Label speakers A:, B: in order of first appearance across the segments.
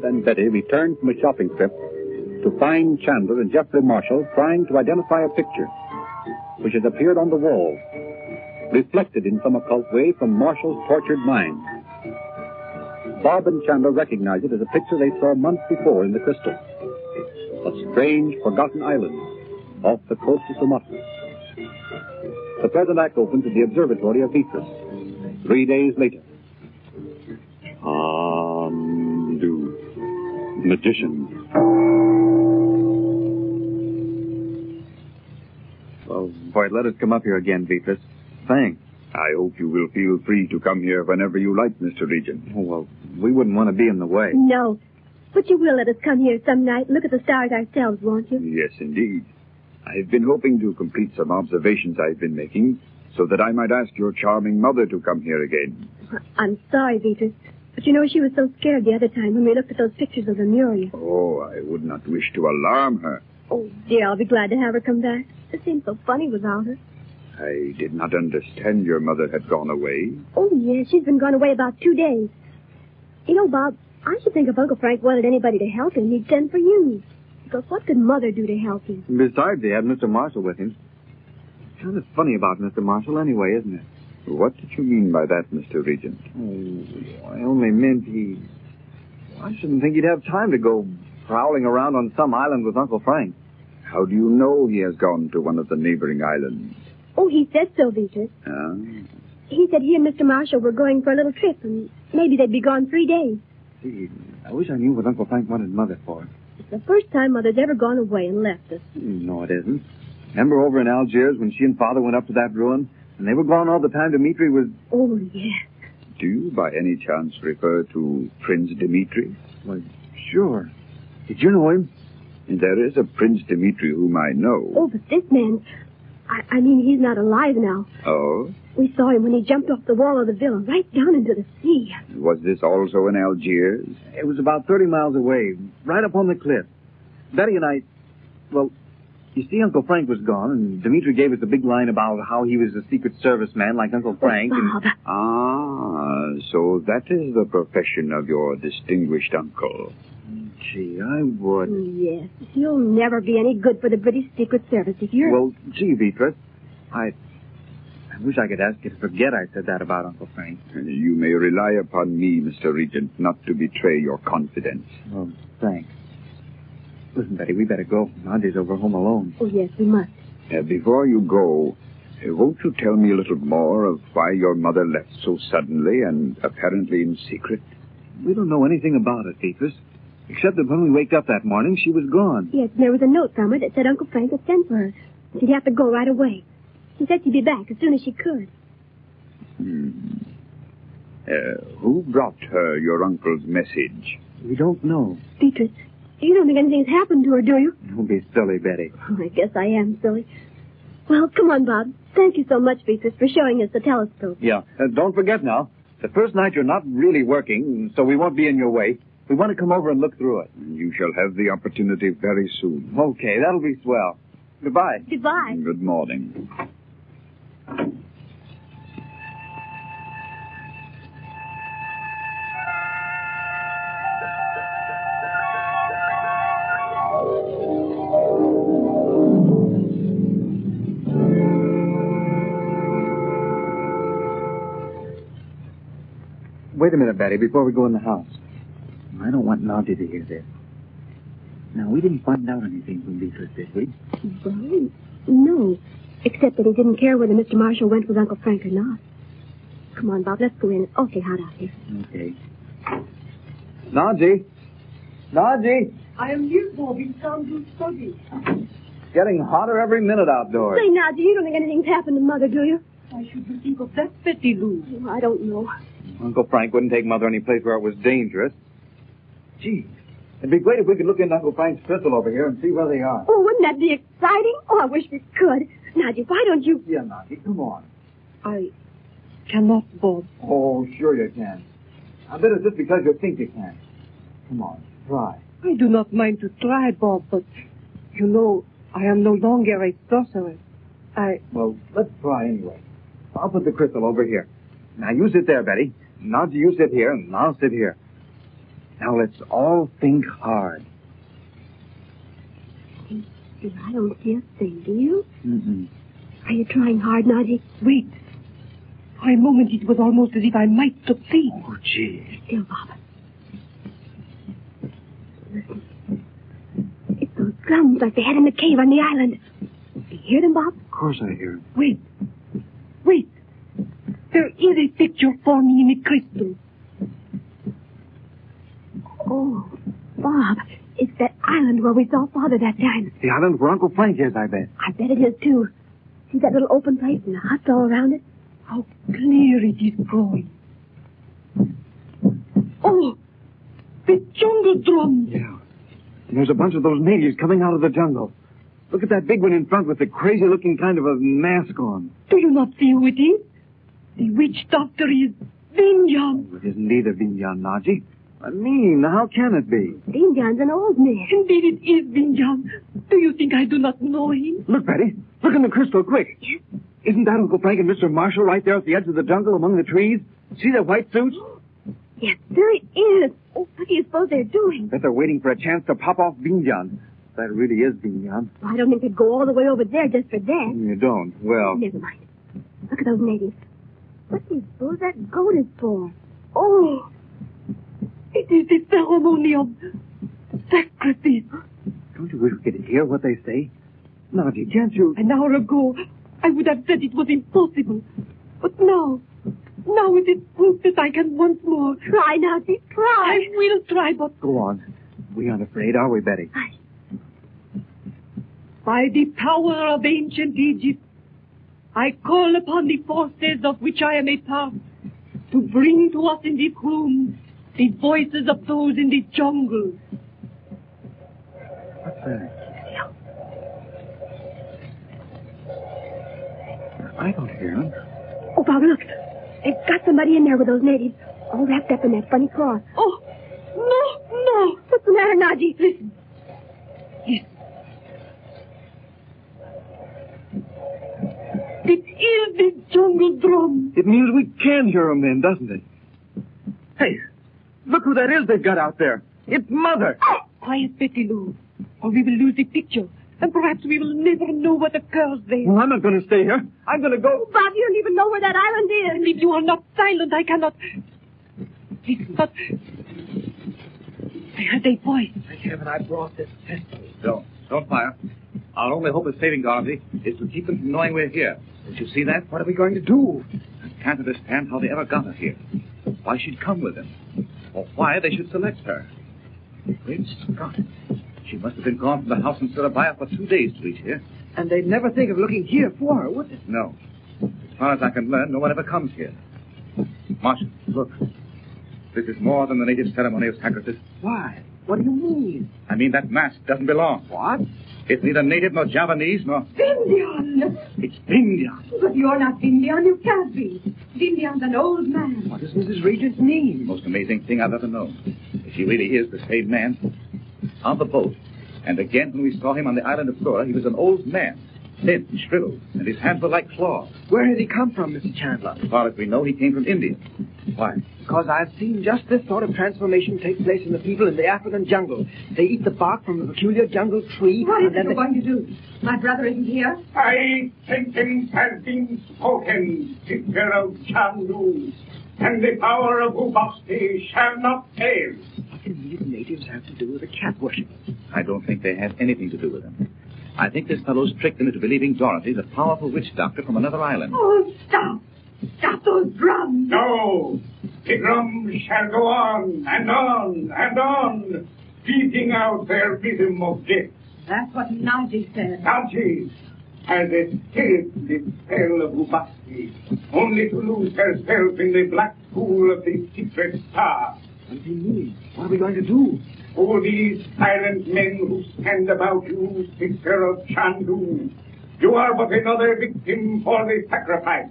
A: And Betty returned from a shopping trip to find Chandler and Jeffrey Marshall trying to identify a picture which had appeared on the wall, reflected in some occult way from Marshall's tortured mind. Bob and Chandler recognized it as a picture they saw months before in the crystal. A strange, forgotten island off the coast of Sumatra. The present act opens at the observatory of Beatrice 3 days later. Chandu the Magician.
B: Well, boy, let us come up here again, Beatrice. Thanks.
C: I hope you will feel free to come here whenever you like, Mr. Regent.
B: Oh, well, we wouldn't want to be in the way.
D: No. But you will let us come here some night and look at the stars ourselves, won't you?
C: Yes, indeed. I've been hoping to complete some observations I've been making so that I might ask your charming mother to come here again.
D: I'm sorry, Beatrice. But you know, she was so scared the other time when we looked at those pictures of the Muriel.
C: Oh, I would not wish to alarm her.
D: Oh, dear, I'll be glad to have her come back. It seems so funny without her.
C: I did not understand your mother had gone away.
D: Oh, yes, she's been gone away about 2 days. You know, Bob, I should think if Uncle Frank wanted anybody to help him, he'd send for you. Because what could Mother do to help him?
B: Besides, he had Mr. Marshall with him. Kind of funny about Mr. Marshall anyway, isn't it?
C: What did you mean by that, Mr. Regent?
B: Oh, I only meant I shouldn't think he'd have time to go prowling around on some island with Uncle Frank.
C: How do you know he has gone to one of the neighboring islands?
D: Oh, he said so, Beatrice. He said he and Mr. Marshall were going for a little trip, and maybe they'd be gone 3 days.
B: Gee, I wish I knew what Uncle Frank wanted Mother for.
D: It's the first time Mother's ever gone away and left us.
B: No, it isn't. Remember over in Algiers when she and Father went up to that ruin? And they were gone all the time Dimitri was...
D: Oh, yes.
C: Do you, by any chance, refer to Prince Dimitri?
B: Why, sure. Did you know him?
C: There is a Prince Dimitri whom I know.
D: Oh, but this man... I mean, he's not alive now.
C: Oh?
D: We saw him when he jumped off the wall of the villa, right down into the sea.
C: Was this also in Algiers?
B: It was about 30 miles away, right up on the cliff. Betty and I... Well, you see, Uncle Frank was gone, and Dimitri gave us a big line about how he was a Secret Service man like Uncle Frank.
D: Oh, Bob.
C: Ah, so that is the profession of your distinguished uncle.
B: Gee, I would.
D: Yes, you'll never be any good for the British Secret Service if you're...
B: Well, gee, Beatrice, I wish I could ask you to forget I said that about Uncle Frank.
C: You may rely upon me, Mr. Regent, not to betray your confidence.
B: Well, thanks. Listen, Betty, we better go. Aunty's over home alone.
D: Oh, yes, we must.
C: Before you go, won't you tell me a little more of why your mother left so suddenly and apparently in secret?
B: We don't know anything about it, Beatrice. Except that when we waked up that morning, she was gone.
D: Yes, and there was a note from her that said Uncle Frank had sent for her. She'd have to go right away. She said she'd be back as soon as she could.
C: Who brought her your uncle's message?
B: We don't know.
D: Beatrice, you don't think anything's happened to her, do you?
B: Don't be silly, Betty.
D: Oh, I guess I am silly. Well, come on, Bob. Thank you so much, Beatrice, for showing us the telescope.
B: Yeah. Don't forget now, the first night you're not really working, so we won't be in your way. We want to come over and look through it.
C: You shall have the opportunity very soon.
B: Okay, that'll be swell. Goodbye.
D: Goodbye.
C: Good morning.
B: Wait a minute, Betty, before we go in the house. I don't want Auntie to hear this. Now, we didn't find out anything from Beatrice, did we?
D: Well, no. Except that he didn't care whether Mr. Marshall went with Uncle Frank or not. Come on, Bob, let's go in. It's awfully hot out here.
B: Okay. Naji! Naji!
E: I am here, Bobby. Chandu study.
B: It's getting hotter every minute outdoors.
D: Say, Nadia, you don't think anything's happened to Mother, do you?
E: Why should you think of that, Betty Lou?
D: I don't know.
B: Uncle Frank wouldn't take Mother any place where it was dangerous. Gee, it'd be great if we could look into Uncle Frank's crystal over here and see where they are.
D: Oh, wouldn't that be exciting? Oh, I wish we could. Nadia, why don't you...
B: Yeah, Nadia, come on.
E: I cannot, Bob.
B: Oh, sure you can. I bet it's just because you think you can. Come on, try.
E: I do not mind to try, Bob, but you know, I am no longer a sorcerer.
B: Well, let's try anyway. I'll put the crystal over here. Now, you sit there, Betty. Nadia, you sit here, and I'll sit here. Now, let's all think hard.
D: I don't see a thing, do you?
B: Mm-mm.
D: Are you trying hard, Nadia?
E: Wait. For a moment, it was almost as if I might succeed.
B: Oh, gee.
D: Still, Bob. Listen. It's those drums like they had in the cave on the island. Do you hear them, Bob?
B: Of course I hear him.
E: Wait. There is a picture forming in the crystal.
D: Oh, Bob, it's that island where we saw Father that time.
B: The island where Uncle Frank is, I bet.
D: I bet it is, too. See that little open place and the huts all around it?
E: How clear it is growing. Oh, the jungle drums.
B: Yeah. And there's a bunch of those natives coming out of the jungle. Look at that big one in front with the crazy-looking kind of a mask on.
E: Do you not see who it is? The witch doctor is Vinjan.
B: Oh, it isn't either Vinjan, Naji. I mean, how can it be?
D: Vinjan's an old man.
E: Indeed it is Vinjan. Do you think I do not know him?
B: Look, Betty. Look in the crystal, quick. Isn't that Uncle Frank and Mr. Marshall right there at the edge of the jungle among the trees? See their white suits?
D: Yes, there it is. Oh, what do you suppose they're doing?
B: Bet they're waiting for a chance to pop off Vinjan. That really is Vinjan.
D: I don't think they'd go all the way over there just for that.
B: You don't? Well...
D: Never mind. Look at those natives. What do you suppose that goat is for? Oh,
E: it is the ceremony of sacrifice.
B: Don't you wish we could hear what they say? Nadia, can't you...
E: An hour ago, I would have said it was impossible. But now it is proof that I can once more.
D: Try, Nazi, try.
E: I will try, but...
B: Go on. We aren't afraid, are we, Betty?
E: By the power of ancient Egypt, I call upon the forces of which I am a part to bring to us in this room the voices of those in the jungle.
B: What's that? I don't hear them.
D: Oh, Bob, look. They've got somebody in there with those natives, all wrapped up in that funny cloth.
E: Oh, no.
D: What's the matter, Naji?
E: Listen. It is the jungle drum.
B: It means we can hear them then, doesn't it? Hey, look who that is they've got out there. It's Mother.
E: Quiet, Betty Lou, or we will lose the picture. And perhaps we will never know what occurs there.
B: Well, I'm not going to stay here. I'm going to go.
D: Oh, Bob, you don't even know where that island is.
E: And if you are not silent, I cannot... Listen, but... I heard a voice.
B: Thank heaven I brought this pistol.
A: Don't fire. Our only hope of saving Dorothy is to keep them from knowing we're here. Did you see that?
B: What are we going to do?
A: I can't understand how they ever got her here. Why she'd come with them. Or why they should select her. Great Scott. She must have been gone from the house in Surabaya for 2 days to reach here.
B: And they'd never think of looking here for her, would they?
A: No. As far as I can learn, no one ever comes here. Marshal, look. This is more than the native ceremony of sacrifice.
B: Why? What do you mean?
A: I mean that mask doesn't belong.
B: What?
A: It's neither native nor Javanese nor...
E: Vinjan!
A: It's Indian.
E: But you're not Vinjan. You can't be. Vinjan's an old man.
B: What does Mrs. Regent's mean?
A: Most amazing thing I've ever known. If he really is the same man. On the boat. And again, when we saw him on the island of Flora, he was an old man. Thin, shriveled, and his hands were like claws.
B: Where had he come from, Mr. Chandler?
A: As far as we know, he came from India. Why?
B: Because I've seen just this sort of transformation take place in the people in the African jungle. They eat the bark from a peculiar jungle tree.
E: What is it going to do? My brother isn't here.
F: I sentence has been spoken, sister of Chandu, and the power of Ubasti shall not fail.
B: What do these natives have to do with the cat worship?
A: I don't think they have anything to do with him. I think this fellow's tricked them into believing Dorothy's a powerful witch doctor from another island.
E: Oh, stop! Stop those drums!
F: No, the drums shall go on and on and on, beating out their rhythm of death.
E: That's what Naji said.
F: Naji has escaped the spell of Ubasti, only to lose herself in the black pool of the secret star.
B: What are we going to do?
F: O these silent men who stand about you, sister of Chandu, you are but another victim for the sacrifice.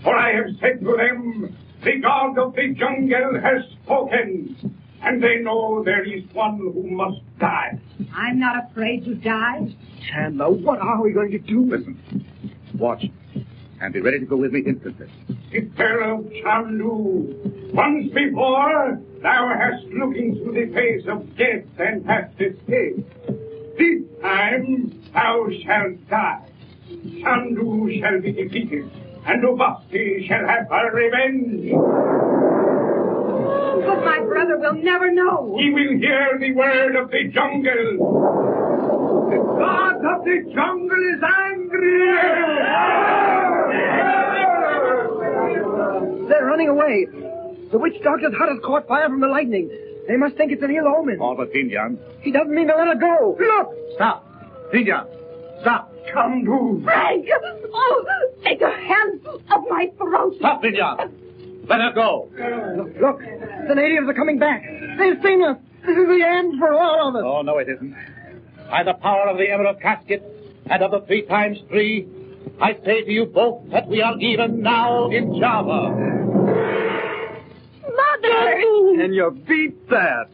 F: For I have said to them, the God of the jungle has spoken, and they know there is one who must die.
E: I'm not afraid to die.
B: Chandler, what are we going to do?
A: Listen. Watch. And be ready to go with me instantly.
F: Sister of Chandu, once before thou hast looked into the face of death and hast escaped. This time thou shalt die. Chandu shall be defeated, and Ubasti shall have her revenge.
E: But my brother will never know.
F: He will hear the word of the jungle. The God of the jungle is angry.
B: They're running away. The witch doctor's hut has caught fire from the lightning. They must think it's an ill omen.
A: All but Tinjan.
B: He doesn't mean to let her go. Look!
A: Stop. Tinjan. Stop.
F: Chandu.
E: Frank! Oh, take your hands off my throat.
A: Stop, Tinjan. Let her go.
B: Look, the natives are coming back. They've seen us. This is the end for all of us.
A: Oh, no, it isn't. By the power of the Emerald Casket and of the 3 times 3, I say to you both that we are even now in Java.
E: Mother!
B: And you beat that.